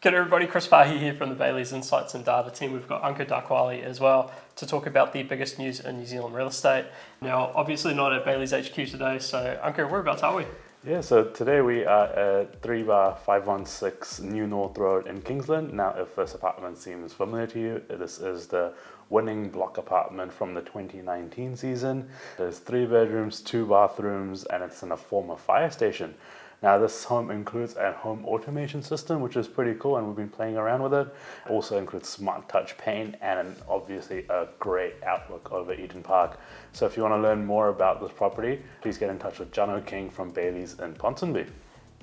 G'day everybody, Chris Farhi here from the Bayleys Insights Data team. We've got Ankur Dakwale as well to talk about the biggest news in New Zealand real estate. Now, obviously not at Bayleys HQ today, so Ankur, whereabouts are we? Yeah, so today we are at 3/516 New North Road in Kingsland. Now, if this apartment seems familiar to you, this is the winning block apartment from the 2019 season. There's 3 bedrooms, 2 bathrooms, and it's in a former fire station. Now, this home includes a home automation system, which is pretty cool, and we've been playing around with it. It also includes smart touch paint and obviously a great outlook over Eden Park. So if you want to learn more about this property, please get in touch with Jono King from Bayleys in Ponsonby.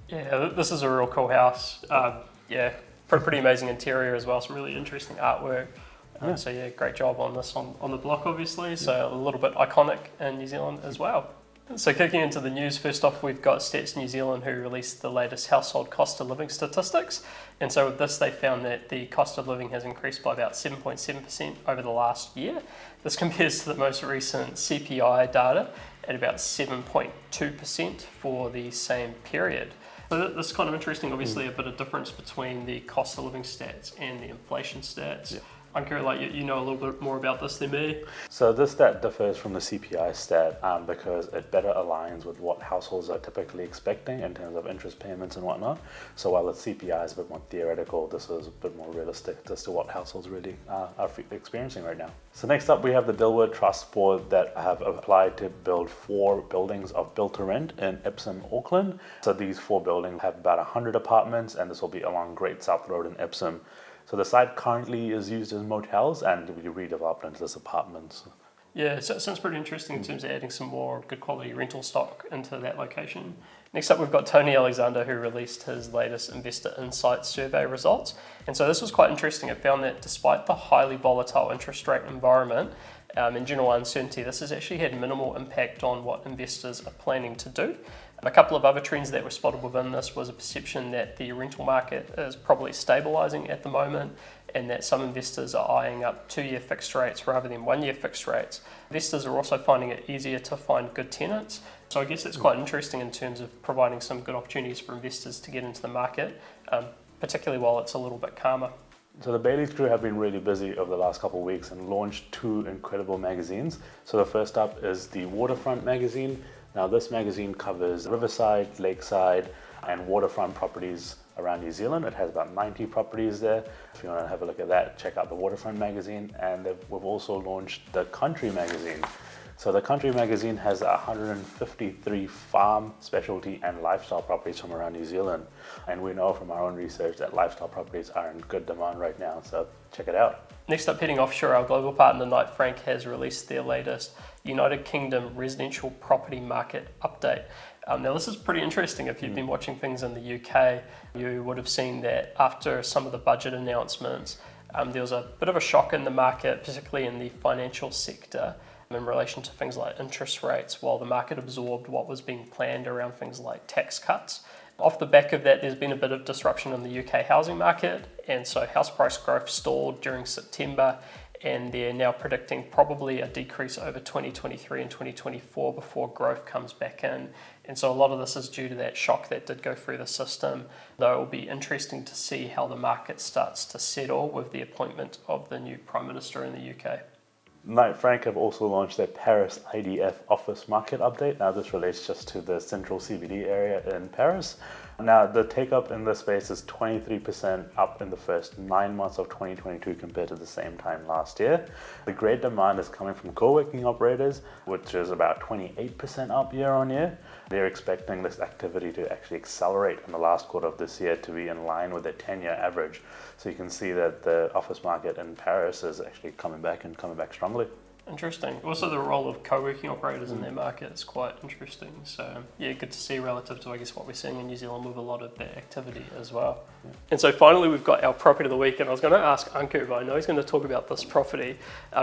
Yeah, this is a real cool house. Pretty amazing interior as well, some really interesting artwork. So yeah, great job on this on the block obviously, so a little bit iconic in New Zealand as well. So kicking into the news, first off we've got Stats New Zealand who released the latest household cost of living statistics, and so with this they found that the cost of living has increased by about 7.7% over the last year. This compares to the most recent CPI data at about 7.2% for the same period. So this is kind of interesting, obviously a bit of difference between the cost of living stats and the inflation stats. Yeah. Ankur, you know a little bit more about this than me. So this stat differs from the CPI stat because it better aligns with what households are typically expecting in terms of interest payments and whatnot. So while the CPI is a bit more theoretical, this is a bit more realistic as to what households really are experiencing right now. So next up we have the Dilworth Trust Board that have applied to build 4 buildings of build-to-rent in Epsom, Auckland. So these 4 buildings have about 100 apartments, and this will be along Great South Road in Epsom. So the site currently is used as motels and will be redeveloped into this apartments. Yeah, so it sounds pretty interesting in terms of adding some more good quality rental stock into that location. Next up we've got Tony Alexander who released his latest Investor Insights survey results. And so this was quite interesting. It found that despite the highly volatile interest rate environment and general uncertainty, this has actually had minimal impact on what investors are planning to do. A couple of other trends that were spotted within this was a perception that the rental market is probably stabilising at the moment, and that some investors are eyeing up 2-year fixed rates rather than 1-year fixed rates. Investors are also finding it easier to find good tenants. So I guess it's quite interesting in terms of providing some good opportunities for investors to get into the market, particularly while it's a little bit calmer. So the Bayleys crew have been really busy over the last couple of weeks and launched 2 incredible magazines. So the first up is the Waterfront magazine. Now this magazine covers riverside, lakeside and waterfront properties around New Zealand. It has about 90 properties there. If you want to have a look at that, check out the Waterfront magazine. And we've also launched the Country magazine. So the Country magazine has 153 farm, specialty and lifestyle properties from around New Zealand. And we know from our own research that lifestyle properties are in good demand right now, so check it out. Next up, heading offshore, our global partner Knight Frank has released their latest United Kingdom residential property market update. Now this is pretty interesting. If you've been watching things in the UK, you would have seen that after some of the budget announcements, there was a bit of a shock in the market, particularly in the financial sector, in relation to things like interest rates, while the market absorbed what was being planned around things like tax cuts. Off the back of that, there's been a bit of disruption in the UK housing market, and so house price growth stalled during September, and they're now predicting probably a decrease over 2023 and 2024 before growth comes back in. And so a lot of this is due to that shock that did go through the system, though it will be interesting to see how the market starts to settle with the appointment of the new Prime Minister in the UK. Knight Frank have also launched their Paris IDF office market update. Now this relates just to the central CBD area in Paris. Now the take up in this space is 23% up in the first 9 months of 2022 compared to the same time last year. The great demand is coming from co-working operators, which is about 28% up year on year. They're expecting this activity to actually accelerate in the last quarter of this year to be in line with their 10-year average. So you can see that the office market in Paris is actually coming back strongly. Interesting. Also the role of co-working operators in their market is quite interesting. So yeah, good to see relative to I guess what we're seeing in New Zealand with a lot of that activity as well. Yeah. And so finally we've got our property of the week, and I was going to ask Ankur, but I know he's going to talk about this property.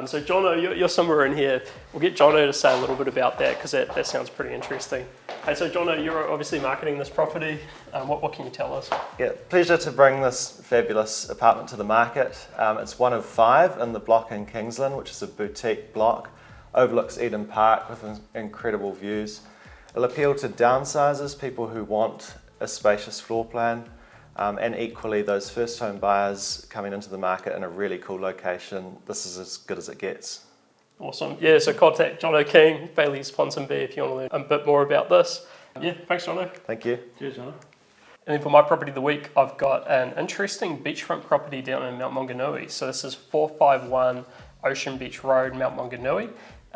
So Jono, you're somewhere in here. We'll get Jono to say a little bit about that because that sounds pretty interesting. Hey, so Jono, you're obviously marketing this property. What can you tell us? Yeah, pleasure to bring this fabulous apartment to the market. It's one of 5 in the block in Kingsland, which is a boutique block, overlooks Eden Park with incredible views. It'll appeal to downsizers, people who want a spacious floor plan, And equally, those first home buyers coming into the market in a really cool location, this is as good as it gets. Awesome. Yeah, so contact Jono King, Bayleys Ponsonby, if you want to learn a bit more about this. Yeah, thanks, Jono. Thank you. Cheers, Jono. And then for my property of the week, I've got an interesting beachfront property down in Mount Maunganui. So this is 451 Oceanbeach Road, Mount Maunganui.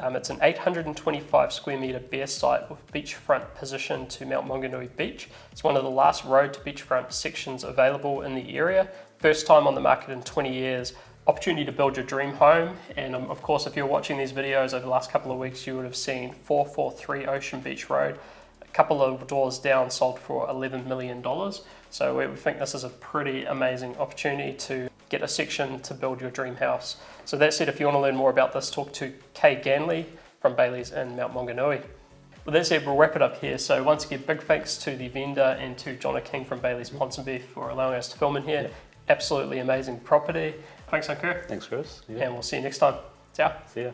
It's an 825 square metre bare site with beachfront position to Mount Maunganui Beach. It's one of the last road to beachfront sections available in the area. First time on the market in 20 years. Opportunity to build your dream home. And of course, if you're watching these videos over the last couple of weeks, you would have seen 443 Oceanbeach Road. A couple of doors down sold for $11 million. So we think this is a pretty amazing opportunity to get a section to build your dream house. So that said, if you want to learn more about this, talk to Kay Ganley from Bayleys in Mount Maunganui. With that said, we'll wrap it up here. So once again, big thanks to the vendor and to Jono King from Bayleys Ponsonby for allowing us to film in here. Absolutely amazing property. Thanks, Ankur. Thanks, Chris. And we'll see you next time. Ciao. See ya.